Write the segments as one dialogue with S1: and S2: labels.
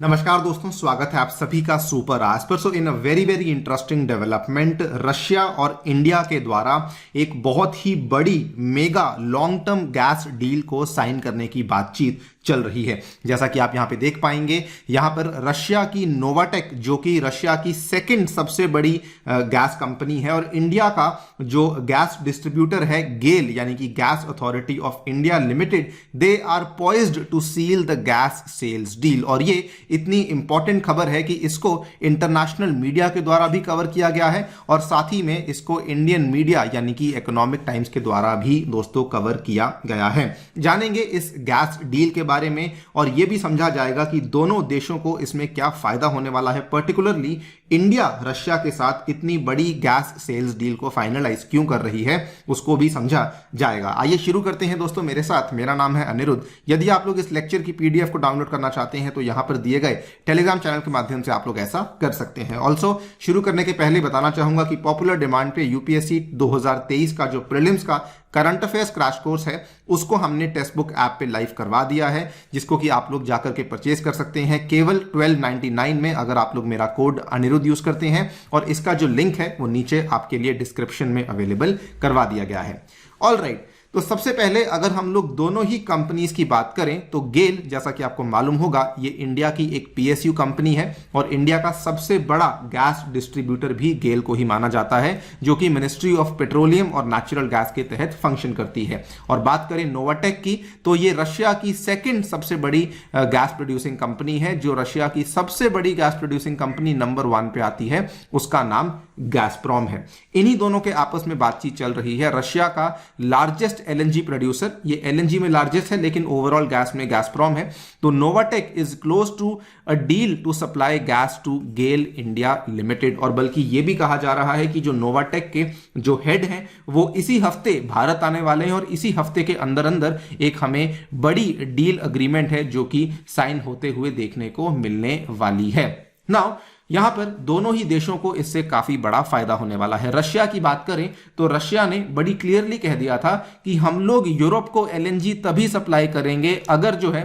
S1: नमस्कार दोस्तों, स्वागत है आप सभी का सुपर आज पर। So in a very very interesting development, Russia और इंडिया के द्वारा एक बहुत ही बड़ी mega long term gas deal को साइन करने की बातचीत चल रही है। जैसा कि आप यहां पे देख पाएंगे, यहां पर रशिया की नोवाटेक, जो कि रशिया की सेकंड सबसे बड़ी गैस कंपनी है, और इंडिया का जो गैस डिस्ट्रीब्यूटर है गेल, यानी कि gas authority of India limited, they are poised to seal the gas sales deal. और ये इतनी इंपॉर्टेंट खबर है कि इसको इंटरनेशनल मीडिया के द्वारा भी कवर किया गया है, और साथ ही में इसको इंडियन मीडिया यानी कि इकोनॉमिक टाइम्स के द्वारा भी दोस्तों कवर किया गया है। जानेंगे इस गैस डील के बारे में, और यह भी समझा जाएगा कि दोनों देशों को इसमें क्या फायदा होने वाला है। पर्टिकुलरली इंडिया रशिया के साथ इतनी बड़ी गैस सेल्स डील को फाइनलाइज क्यों कर रही है, उसको भी समझा जाएगा। आइए शुरू करते हैं दोस्तों मेरे साथ। मेरा नाम है अनिरुद्ध। यदि आप लोग इस लेक्चर की पीडीएफ को डाउनलोड करना चाहते हैं तो यहां पर दिए गए टेलीग्राम चैनल के माध्यम से आप लोग ऐसा कर सकते हैं। ऑल्सो शुरू करने के पहले बताना चाहूंगा कि पॉपुलर डिमांड पे यूपीएससी 2023 का जो प्रीलिम्स का करंट अफेयर्स क्रैश कोर्स है, उसको हमने टेक्स्ट बुक ऐप पे लाइव करवा दिया है, जिसको कि आप लोग जाकर के परचेज कर सकते हैं केवल 1299 में, अगर आप लोग मेरा कोड अनिरुद्ध यूज करते हैं। और इसका जो लिंक है वो नीचे आपके लिए डिस्क्रिप्शन में अवेलेबल करवा दिया गया है। ऑल राइट, तो सबसे पहले अगर हम लोग दोनों ही कंपनीज की बात करें तो गेल, जैसा कि आपको मालूम होगा, ये इंडिया की एक पीएसयू कंपनी है, और इंडिया का सबसे बड़ा गैस डिस्ट्रीब्यूटर भी गेल को ही माना जाता है, जो कि मिनिस्ट्री ऑफ पेट्रोलियम और नेचुरल गैस के तहत फंक्शन करती है। और बात करें नोवाटेक की, तो ये रशिया की सेकंड सबसे बड़ी गैस प्रोड्यूसिंग कंपनी है। जो रशिया की सबसे बड़ी गैस प्रोड्यूसिंग कंपनी नंबर 1 पे आती है, उसका नाम गैसप्रॉम है। इन्हीं दोनों के आपस में बातचीत चल रही है। रशिया का लार्जेस्ट एलएनजी प्रोड्यूसर, ये एलएनजी में लार्जेस्ट है, लेकिन ओवरऑल गैस में गैसप्रॉम है। तो Novatek is close to a deal to supply gas to GAIL India limited. और बल्कि ये भी कहा जा रहा है कि जो नोवाटेक के जो हेड हैं वो इसी हफ्ते भारत आने वाले हैं, और इसी हफ्ते के अंदर अंदर एक हमें बड़ी डील अग्रीमेंट है जो कि साइन होते हुए देखने को मिलने वाली है। नाउ यहां पर दोनों ही देशों को इससे काफी बड़ा फायदा होने वाला है। रशिया की बात करें तो रशिया ने बड़ी क्लियरली कह दिया था कि हम लोग यूरोप को एलएनजी तभी सप्लाई करेंगे अगर जो है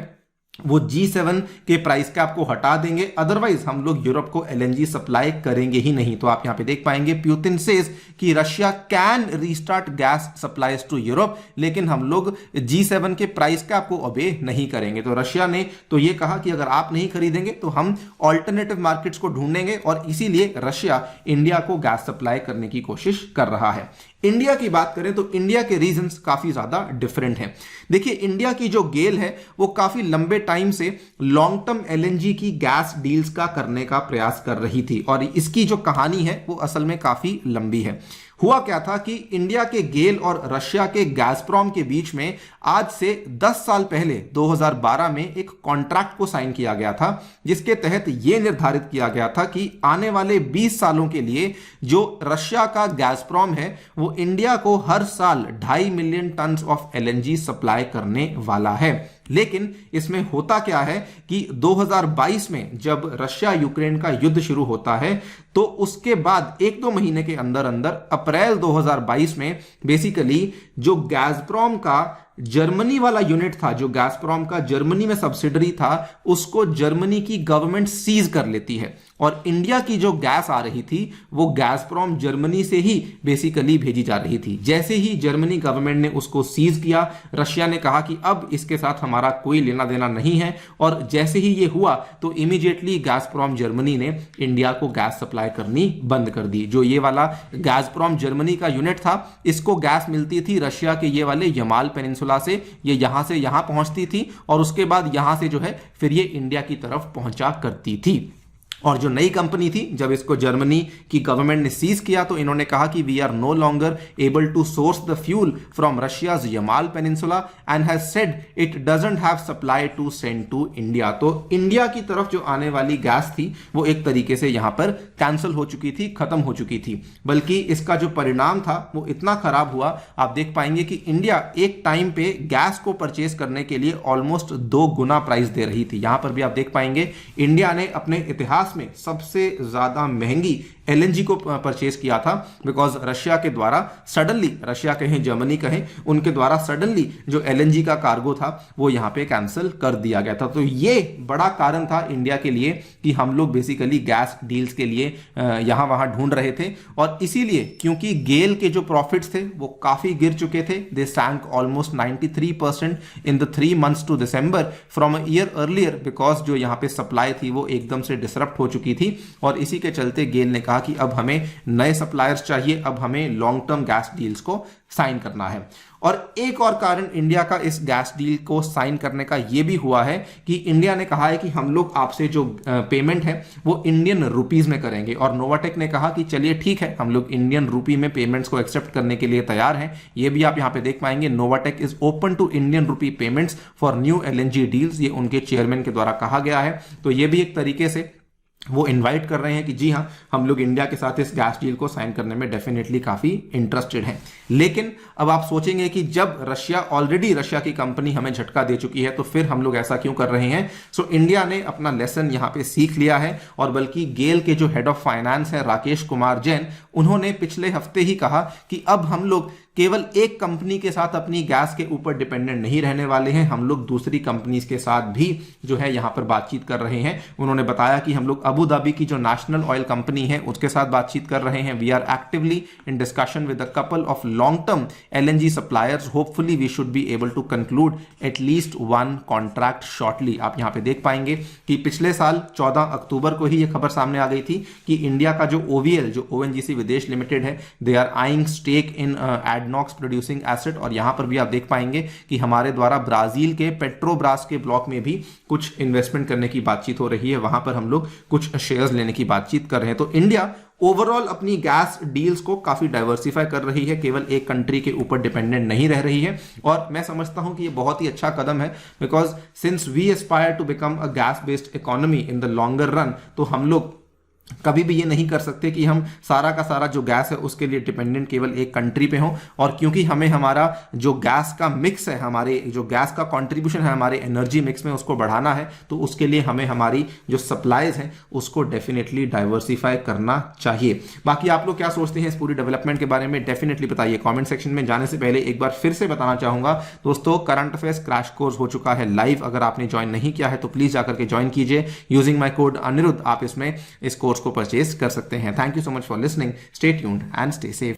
S1: वो G7 के प्राइस कैप को हटा देंगे, अदरवाइज हम लोग यूरोप को एलएनजी सप्लाई करेंगे ही नहीं। तो आप यहां पे देख पाएंगे पुतिन सेज कि Russia can restart gas supplies to Europe, लेकिन हम लोग G7 के प्राइस कैप को ओबे नहीं करेंगे। तो रशिया ने तो ये कहा कि अगर आप नहीं खरीदेंगे तो हम ऑल्टरनेटिव मार्केट्स को ढूंढेंगे, और इसीलिए रशिया इंडिया को गैस सप्लाई करने की कोशिश कर रहा है। इंडिया की बात करें तो इंडिया के रीजंस काफी ज्यादा डिफरेंट हैं। देखिए, इंडिया की जो गेल है वो काफी लंबे टाइम से लॉन्ग टर्म एलएनजी की गैस डील्स का करने का प्रयास कर रही थी, और इसकी जो कहानी है वो असल में काफी लंबी है। हुआ क्या था कि इंडिया के गेल और रशिया के गैसप्रॉम के बीच में आज से 10 साल पहले 2012 में एक कॉन्ट्रैक्ट को साइन किया गया था, जिसके तहत यह निर्धारित किया गया था कि आने वाले 20 सालों के लिए जो रशिया का गैसप्रॉम है वो इंडिया को हर साल 2.5 million tonne of LNG supply करने वाला है। लेकिन इसमें होता क्या है कि 2022 में जब रशिया यूक्रेन का युद्ध शुरू होता है, तो उसके बाद 1-2 महीने के अंदर अंदर अप्रैल 2022 में बेसिकली जो गैसप्रॉम का जर्मनी वाला यूनिट था, जो गैसप्रॉम का जर्मनी में सब्सिडरी था, उसको जर्मनी की गवर्नमेंट सीज कर लेती है, और इंडिया की जो गैस आ रही थी वो गैसप्रॉम जर्मनी से ही बेसिकली भेजी जा रही थी। जैसे ही जर्मनी गवर्नमेंट ने उसको सीज किया, रशिया ने कहा कि अब इसके साथ हमारा कोई लेना देना नहीं है, और जैसे ही ये हुआ तो इमीडिएटली गैसप्रॉम जर्मनी ने इंडिया को गैस सप्लाई करनी बंद कर दी। जो ये वाला गैसप्रॉम जर्मनी का यूनिट था, इसको गैस मिलती थी रशिया के ये वाले यमाल पेनिनसुला से, ये यहां से यहां पहुंचती थी, और उसके बाद यहां से जो है फिर ये इंडिया की तरफ पहुंचा करती थी। और जो नई कंपनी थी, जब इसको जर्मनी की गवर्नमेंट ने सीज किया तो इन्होंने कहा कि we are no longer able to source the fuel from Russia's Yamal peninsula and has said it doesn't have supply to send to India. तो इंडिया की तरफ जो आने वाली गैस थी वो एक तरीके से यहां पर कैंसिल हो चुकी थी, खत्म हो चुकी थी। बल्कि इसका जो परिणाम था वो इतना खराब हुआ, आप देख पाएंगे कि इंडिया एक टाइम पे गैस को परचेज करने के लिए ऑलमोस्ट 2 गुना प्राइस दे रही थी। यहां पर भी आप देख पाएंगे इंडिया ने अपने इतिहास इतिहास में सबसे ज्यादा महंगी एलएनजी को परचेज किया था, बिकॉज रशिया के द्वारा सडनली, रशिया कहें जर्मनी कहें, उनके द्वारा सडनली जो एलएनजी का कार्गो था वो यहां पे कैंसिल कर दिया गया था। तो ये बड़ा कारण था इंडिया के लिए कि हम लोग बेसिकली गैस डील्स के लिए यहां वहां ढूंढ रहे थे। और इसीलिए क्योंकि गेल के जो प्रॉफिट्स थे वो काफी गिर चुके थे, they sank almost 93% in the 3 months to December from a year earlier, because जो यहां पे सप्लाई थी वो एकदम से डिसरप्ट हो चुकी थी। और इसी के चलते गेल ने कहा कि अब हमें नए सप्लायर्स चाहिए, अब हमें लॉन्ग टर्म गैस डील्स को साइन करना है। और एक और कारण इंडिया का इस गैस डील को साइन करने का यह भी हुआ है कि इंडिया ने कहा है कि हम लोग आपसे जो पेमेंट है वो इंडियन रुपीज में करेंगे, और नोवाटेक ने कहा कि चलिए ठीक है, हम लोग इंडियन रुपी में पेमेंट्स को एक्सेप्ट करने के लिए तैयार हैं। ये भी आप यहां पे देख पाएंगे, Novatek is open to Indian rupee payments for new LNG deals, ये उनके चेयरमैन के द्वारा कहा गया है। तो ये भी एक तरीके से वो इनवाइट कर रहे हैं कि जी हाँ, हम लोग इंडिया के साथ इस गैस डील को साइन करने में डेफिनेटली काफी इंटरेस्टेड हैं। लेकिन अब आप सोचेंगे कि जब रशिया की कंपनी हमें झटका दे चुकी है तो फिर हम लोग ऐसा क्यों कर रहे हैं। सो इंडिया ने अपना लेसन यहां पे सीख लिया है, और बल्कि गेल के जो हेड ऑफ फाइनेंस है राकेश कुमार जैन, उन्होंने पिछले हफ्ते ही कहा कि अब हम लोग केवल एक कंपनी के साथ अपनी गैस के ऊपर डिपेंडेंट नहीं रहने वाले हैं, हम लोग दूसरी कंपनीज के साथ भी जो है यहां पर बातचीत कर रहे हैं। उन्होंने बताया कि हम लोग अबू धाबी की जो नेशनल ऑयल कंपनी है उसके साथ बातचीत कर रहे हैं। We are actively in discussion with a couple of long term LNG suppliers, hopefully we should be able to conclude at least one contract shortly. आप यहां पे देख पाएंगे कि पिछले साल 14 अक्टूबर को ही यह खबर सामने आ गई थी कि इंडिया का जो ओवीएल, जो ओएनजीसी विदेश लिमिटेड है, they are eyeing stake in ADNOC's producing asset. और यहां पर भी आप देख पाएंगे कि हमारे द्वारा ब्राजील के पेट्रोब्रास के ब्लॉक में भी कुछ इन्वेस्टमेंट करने की बातचीत हो रही है, वहां पर हम लोग कुछ शेयर्स लेने की बातचीत कर रहे हैं। तो इंडिया ओवरऑल अपनी गैस डील्स को काफी डाइवर्सिफाई कर रही है, केवल एक कंट्री के ऊपर डिपेंडेंट नहीं रह रही है। और मैं समझता हूं कि ये बहुत ही अच्छा कदम है, because since we aspire to become a gas based economy in the longer run, तो हम लोग कभी भी ये नहीं कर सकते कि हम सारा का सारा जो गैस है उसके लिए डिपेंडेंट केवल एक कंट्री पे हो। और क्योंकि हमें हमारा जो गैस का मिक्स है, हमारे जो गैस का कंट्रीब्यूशन है हमारे एनर्जी मिक्स में, उसको बढ़ाना है, तो उसके लिए हमें हमारी जो सप्लाईज हैं उसको डेफिनेटली डाइवर्सिफाई करना चाहिए। बाकी आप लोग क्या सोचते हैं इस पूरी डेवलपमेंट के बारे में, डेफिनेटली बताइए कॉमेंट सेक्शन में। जाने से पहले एक बार फिर से बताना चाहूंगा दोस्तों, करंट अफेयर्स क्रैश कोर्स हो चुका है लाइव। अगर आपने ज्वाइन नहीं किया है तो प्लीज जाकर के ज्वाइन कीजिए यूजिंग माई कोड अनिरुद्ध। आप इसमें इस कोर्स को परचेज कर सकते हैं। Thank you so much for listening, stay tuned and stay safe.